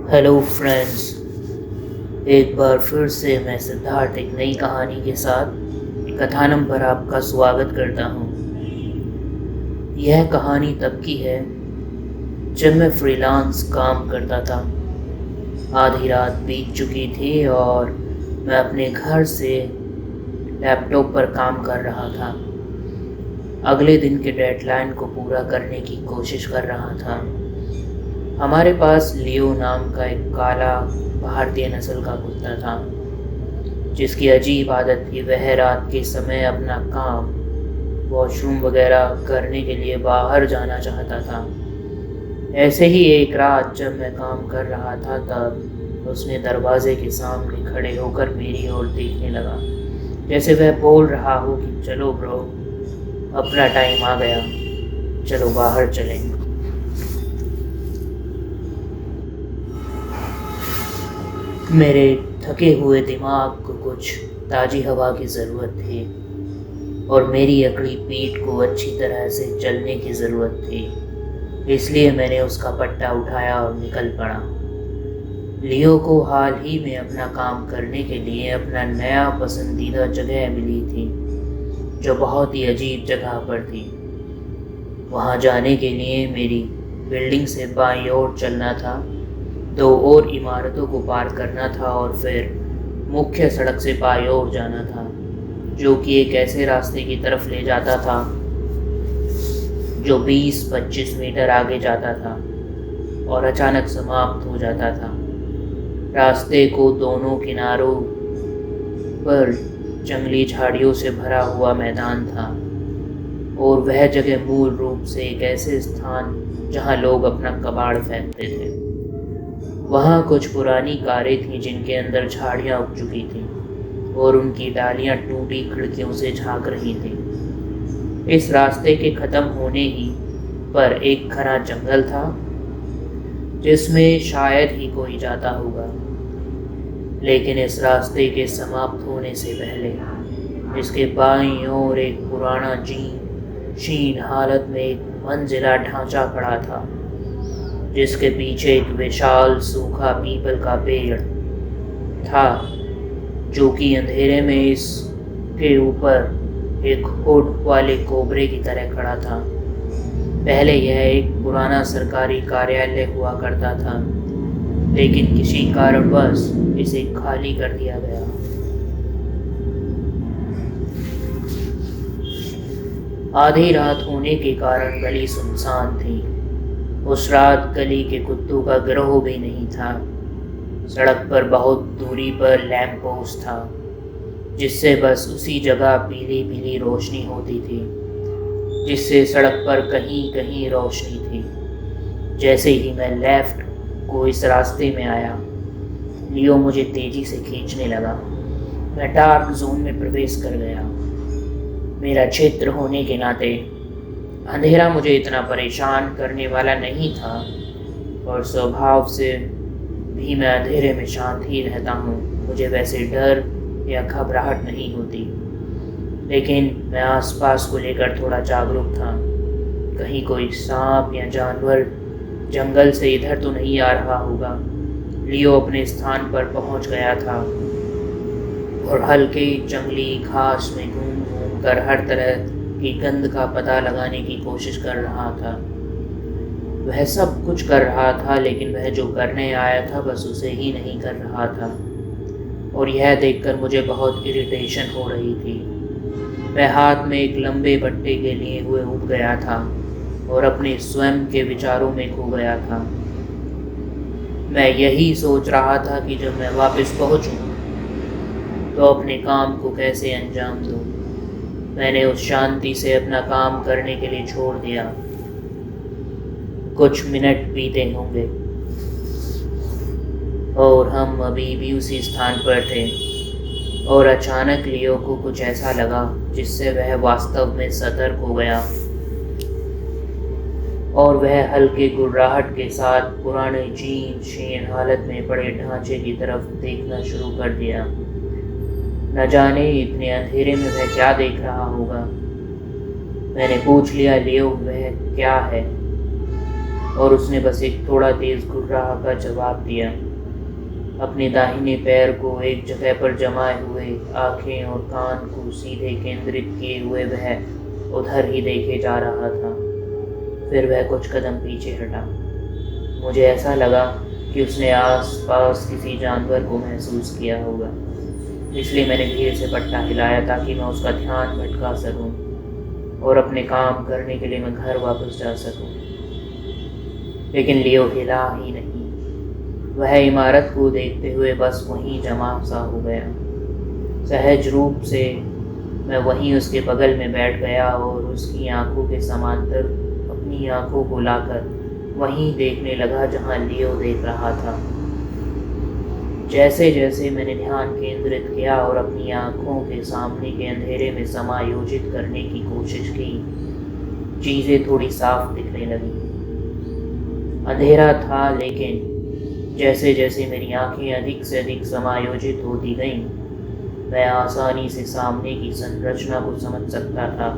Hello friends. एक बार फिर से मैं सिद्धार्थ एक नई कहानी के साथ कथानम पर आपका स्वागत करता हूँ। यह कहानी तब की है जब मैं फ्रीलांस काम करता था। आधी रात बीत चुकी थी और मैं अपने घर से लैपटॉप पर काम कर रहा था। अगले दिन के डेडलाइन को पूरा करने की कोशिश कर रहा था। हमारे पास लियो नाम का एक काला भारतीय नस्ल का कुत्ता था, जिसकी अजीब आदत थी वह रात के समय अपना काम वॉशरूम वगैरह करने के लिए बाहर जाना चाहता था। ऐसे ही एक रात जब मैं काम कर रहा था तब उसने दरवाजे के सामने खड़े होकर मेरी ओर देखने लगा, जैसे वह बोल रहा हो कि चलो ब्रो, अपना टाइम आ गया, चलो बाहर चलें। मेरे थके हुए दिमाग को कुछ ताज़ी हवा की ज़रूरत थी और मेरी अकड़ी पीठ को अच्छी तरह से चलने की ज़रूरत थी। इसलिए मैंने उसका पट्टा उठाया और निकल पड़ा। लियो को हाल ही में अपना काम करने के लिए अपना नया पसंदीदा जगह मिली थी, जो बहुत ही अजीब जगह पर थी। वहाँ जाने के लिए मेरी बिल्डिंग से बाईं ओर चलना था, 2 और इमारतों को पार करना था और फिर मुख्य सड़क से बाईं ओर जाना था, जो कि एक ऐसे रास्ते की तरफ ले जाता था जो 20-25 मीटर आगे जाता था और अचानक समाप्त हो जाता था। रास्ते को दोनों किनारों पर जंगली झाड़ियों से भरा हुआ मैदान था और वह जगह मूल रूप से एक ऐसे स्थान जहां लोग अपना कबाड़ फेंकते थे। वहाँ कुछ पुरानी कारें थीं जिनके अंदर झाड़ियाँ उग चुकी थीं और उनकी डालियाँ टूटी खिड़कियों से झांक रही थीं। इस रास्ते के ख़त्म होने ही पर एक घना जंगल था, जिसमें शायद ही कोई जाता होगा। लेकिन इस रास्ते के समाप्त होने से पहले इसके बाईं ओर एक पुराना शीन हालत में एक मंजिला ढांचा खड़ा था, जिसके पीछे एक विशाल सूखा पीपल का पेड़ था, जो कि अंधेरे में इसके ऊपर एक होठ वाले कोबरे की तरह खड़ा था। पहले यह एक पुराना सरकारी कार्यालय हुआ करता था, लेकिन किसी कारणवश इसे खाली कर दिया गया। आधी रात होने के कारण गली सुनसान थी। उस रात गली के कुत्तों का गिरोह भी नहीं था। सड़क पर बहुत दूरी पर लैंप पोस्ट था, जिससे बस उसी जगह पीली पीली रोशनी होती थी, जिससे सड़क पर कहीं कहीं रोशनी थी। जैसे ही मैं लेफ्ट को इस रास्ते में आया, लियो मुझे तेजी से खींचने लगा। मैं डार्क जोन में प्रवेश कर गया। मेरा क्षेत्र होने के नाते अंधेरा मुझे इतना परेशान करने वाला नहीं था और स्वभाव से भी मैं अंधेरे में शांत ही रहता हूँ। मुझे वैसे डर या घबराहट नहीं होती, लेकिन मैं आसपास को लेकर थोड़ा जागरूक था। कहीं कोई सांप या जानवर जंगल से इधर तो नहीं आ रहा होगा। लियो अपने स्थान पर पहुँच गया था और हल्के जंगली घास में घूम घूम कर हर तरह की गंध का पता लगाने की कोशिश कर रहा था। वह सब कुछ कर रहा था, लेकिन वह जो करने आया था बस उसे ही नहीं कर रहा था, और यह देखकर मुझे बहुत इरिटेशन हो रही थी। मैं हाथ में एक लंबे पट्टे के लिए हुए उठ गया था और अपने स्वयं के विचारों में खो गया था। मैं यही सोच रहा था कि जब मैं वापस पहुंचूं तो अपने काम को कैसे अंजाम दूं। मैंने उस शांति से अपना काम करने के लिए छोड़ दिया। कुछ मिनट बीते होंगे और हम अभी भी उसी स्थान पर थे, और अचानक लियो को कुछ ऐसा लगा जिससे वह वास्तव में सतर्क हो गया, और वह हल्के गुर्राहट के साथ पुराने शीन हालत में पड़े ढांचे की तरफ देखना शुरू कर दिया। न जाने इतने अंधेरे में वह क्या देख रहा होगा। मैंने पूछ लिया, लियो वह क्या है? और उसने बस एक थोड़ा तेज घुर्राह का जवाब दिया। अपने दाहिने पैर को एक जगह पर जमाए हुए, आंखें और कान को सीधे केंद्रित किए हुए वह उधर ही देखे जा रहा था। फिर वह कुछ कदम पीछे हटा। मुझे ऐसा लगा कि उसने आस-पास किसी जानवर को महसूस किया होगा, इसलिए मैंने धीरे से पट्टा हिलाया ताकि मैं उसका ध्यान भटका सकूं और अपने काम करने के लिए मैं घर वापस जा सकूं। लेकिन लियो हिला ही नहीं। वह इमारत को देखते हुए बस वहीं जमा सा हो गया। सहज रूप से मैं वहीं उसके बगल में बैठ गया और उसकी आंखों के समांतर अपनी आंखों को लाकर वहीं देखने लगा जहां लियो देख रहा था। जैसे जैसे मैंने ध्यान केंद्रित किया और अपनी आंखों के सामने के अंधेरे में समायोजित करने की कोशिश की, चीज़ें थोड़ी साफ दिखने लगी। अंधेरा था, लेकिन जैसे जैसे मेरी आंखें अधिक से अधिक समायोजित होती गईं, मैं आसानी से सामने की संरचना को समझ सकता था,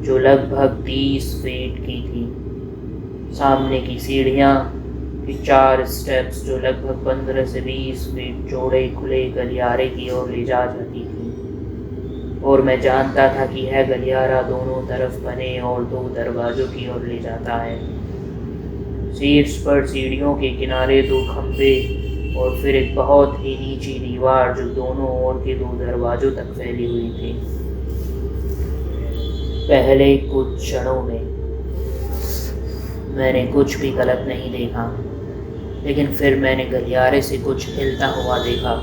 जो लगभग 30 फीट की थी। सामने की सीढ़ियाँ की 4 स्टेप्स जो लगभग 15 से 20 फीट चौड़े खुले गलियारे की ओर ले जा जाती थी, और मैं जानता था कि यह गलियारा दोनों तरफ बने और 2 दरवाजों की ओर ले जाता है। शीर्ष पर सीढ़ियों के किनारे 2 खंभे और फिर एक बहुत ही नीची दीवार जो दोनों ओर के 2 दरवाजों तक फैली हुई थी। पहले कुछ क्षणों में मैंने कुछ भी गलत नहीं देखा, लेकिन फिर मैंने गलियारे से कुछ हिलता हुआ देखा।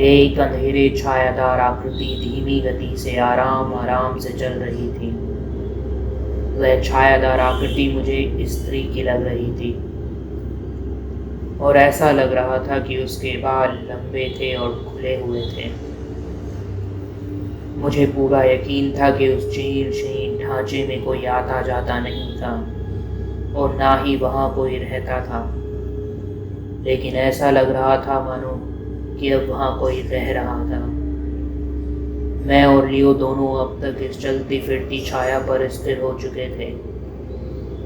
एक अंधेरे छायादार आकृति धीमी गति से आराम आराम से चल रही थी। वह छायादार आकृति मुझे स्त्री की लग रही थी, और ऐसा लग रहा था कि उसके बाल लंबे थे और खुले हुए थे। मुझे पूरा यकीन था कि उस जीर्ण ढांचे में कोई आता जाता नहीं था और ना ही वहाँ कोई रहता था, लेकिन ऐसा लग रहा था मानो कि अब वहाँ कोई रह रहा था। मैं और लियो दोनों अब तक इस चलती फिरती छाया पर स्थिर हो चुके थे।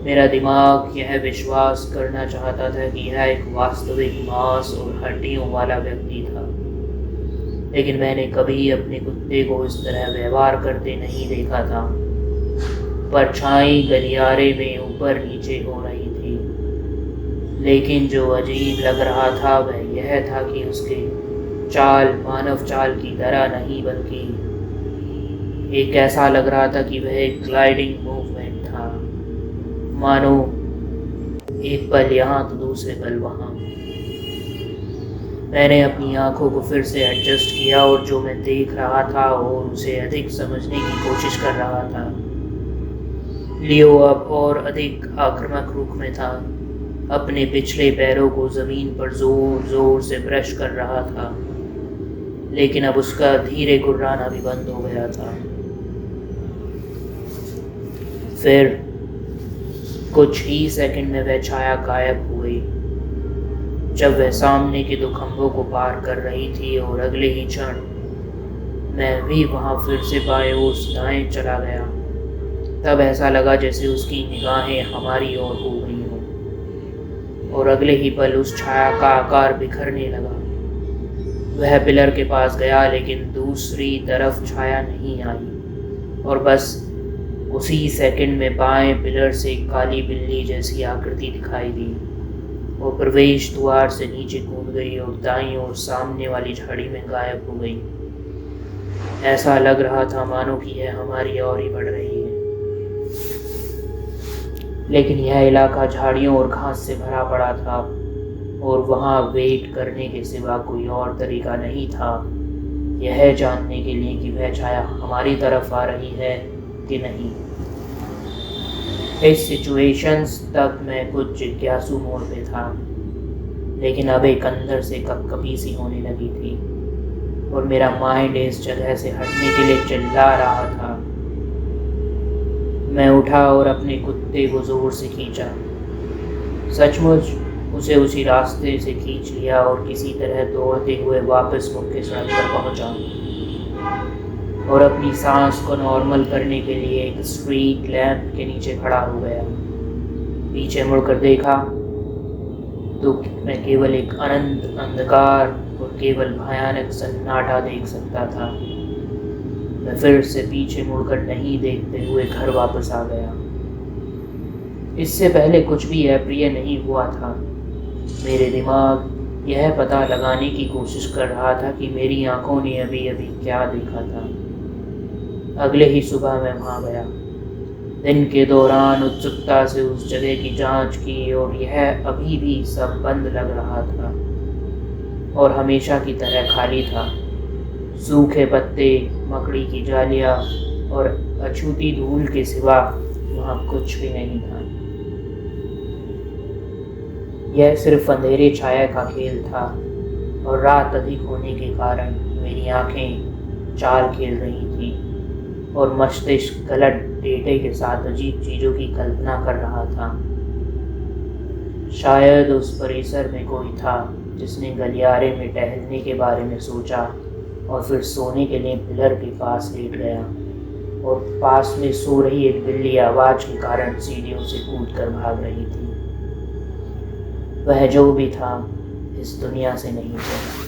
मेरा दिमाग यह विश्वास करना चाहता था कि यह एक वास्तविक मांस और हड्डियों वाला व्यक्ति था, लेकिन मैंने कभी अपने कुत्ते को इस तरह व्यवहार करते नहीं देखा था। परछाई गलियारे में ऊपर नीचे हो रही थी, लेकिन जो अजीब लग रहा था वह यह था कि उसके चाल मानव चाल की तरह नहीं, बल्कि एक ऐसा लग रहा था कि वह एक ग्लाइडिंग मूवमेंट था, मानो एक पल यहाँ तो दूसरे पल वहाँ। मैंने अपनी आंखों को फिर से एडजस्ट किया और जो मैं देख रहा था और उसे अधिक समझने की कोशिश कर रहा था। लियो अब और अधिक आक्रामक रूप में था, अपने पिछले पैरों को जमीन पर जोर जोर से ब्रश कर रहा था, लेकिन अब उसका धीरे गुर्राना भी बंद हो गया था। फिर कुछ ही सेकंड में वह छाया गायब हो गई। जब वह सामने के 2 खंभों को पार कर रही थी और अगले ही क्षण मैं भी वहां फिर से बाएं ओर से दाएं चला गया, तब ऐसा लगा जैसे उसकी निगाहें हमारी ओर हो गई हों, और अगले ही पल उस छाया का आकार बिखरने लगा। वह पिलर के पास गया, लेकिन दूसरी तरफ छाया नहीं आई, और बस उसी सेकंड में बाएं पिलर से एक काली बिल्ली जैसी आकृति दिखाई दी। वो प्रवेश द्वार से नीचे कूद गई और दाईं ओर सामने वाली झाड़ी में गायब हो गई। ऐसा लग रहा था मानो कि यह हमारी ओर ही बढ़ रही है, लेकिन यह इलाका झाड़ियों और घास से भरा पड़ा था और वहाँ वेट करने के सिवा कोई और तरीका नहीं था यह जानने के लिए कि वह छाया हमारी तरफ आ रही है कि नहीं। इस सिचुएशंस तक मैं कुछ जिज्ञासु मोड पे था, लेकिन अब एक अंदर से कपकपी सी होने लगी थी और मेरा माइंड इस जगह से हटने के लिए चिल्ला रहा था। मैं उठा और अपने कुत्ते को जोर से खींचा। सचमुच उसे उसी रास्ते से खींच लिया और किसी तरह दौड़ते हुए वापस मुख्य सड़क पर पहुंचा और अपनी सांस को नॉर्मल करने के लिए एक स्ट्रीट लैंप के नीचे खड़ा हो गया। पीछे मुड़कर देखा तो मैं केवल एक अनंत अंधकार और केवल भयानक सन्नाटा देख सकता था। मैं फिर से पीछे मुड़कर नहीं देखते हुए घर वापस आ गया। इससे पहले कुछ भी अप्रिय नहीं हुआ था। मेरे दिमाग यह पता लगाने की कोशिश कर रहा था कि मेरी आंखों ने अभी अभी क्या देखा था। अगले ही सुबह मैं वहाँ गया। दिन के दौरान उत्सुकता से उस जगह की जांच की और यह अभी भी सब बंद लग रहा था और हमेशा की तरह खाली था। सूखे पत्ते, मकड़ी की जालियां और अछूती धूल के सिवा वहाँ कुछ भी नहीं था। यह सिर्फ अंधेरे छाया का खेल था और रात अधिक होने के कारण मेरी आंखें चाल खेल रही थी और मस्तिष्क गलत डेटे के साथ अजीब चीज़ों की कल्पना कर रहा था। शायद उस परिसर में कोई था जिसने गलियारे में टहलने के बारे में सोचा और फिर सोने के लिए पिलर के पास लेट गया और पास में सो रही एक बिल्ली आवाज़ के कारण सीढ़ियों से कूदकर भाग रही थी। वह जो भी था इस दुनिया से नहीं था।